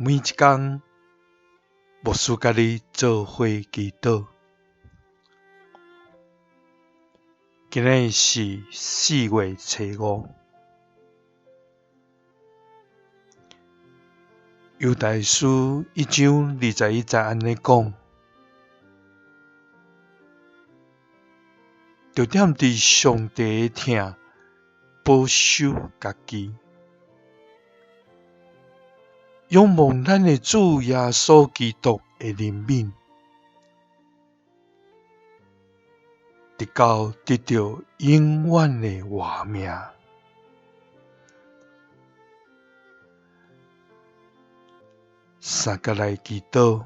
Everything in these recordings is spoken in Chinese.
每一天，牧师甲你做伙祈祷。今日是4月初5，犹大书1章21节安尼讲：就踮伫上帝的疼，保守家己，仰望咱的主耶稣基督的怜悯，直到得到永远的活命。三甲来祈祷，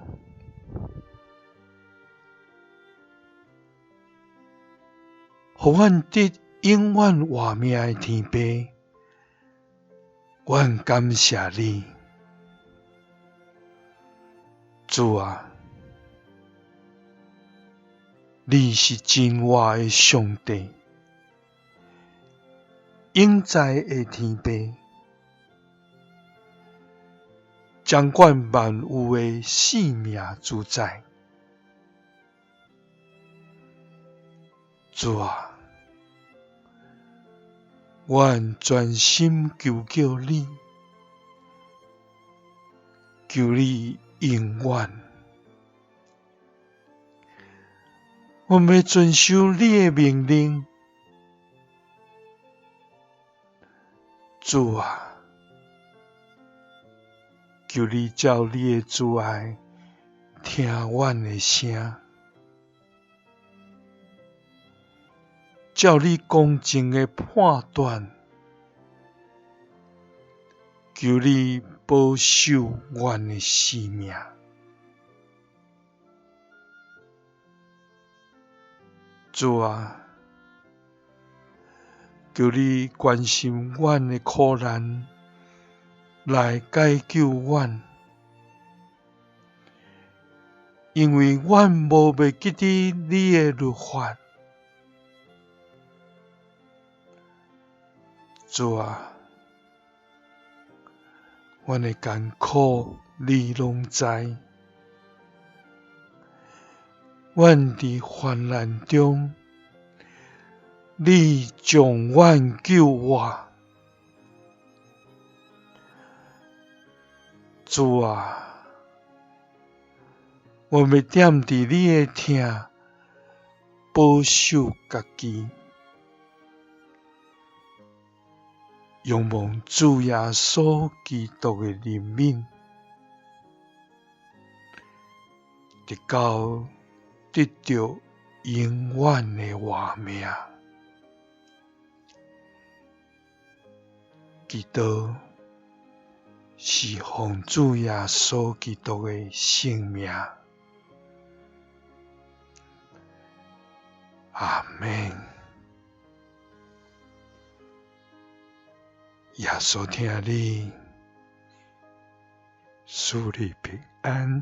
互阮得永远活命的天父，阮感谢你，主啊，你是真活的上帝，永在的天父，掌管万有的生命主宰。主啊，阮专心求救你，求你永远。阮要遵守你的命令，主啊，求你照你的慈爱听阮的声，照你公正的判断，求你保守阮的生命。主啊，求你关心阮的苦难，来解救阮，因为阮无袂记得你的律法。主啊，阮的艰苦你拢知，阮伫患难中，你将阮救活。主啊，阮要踮伫你的疼，保守家己，仰望主耶稣基督的怜悯，直到得到永远的活命。祈祷是奉主耶稣基督的圣名。阿们。耶稣听你，赐你平安。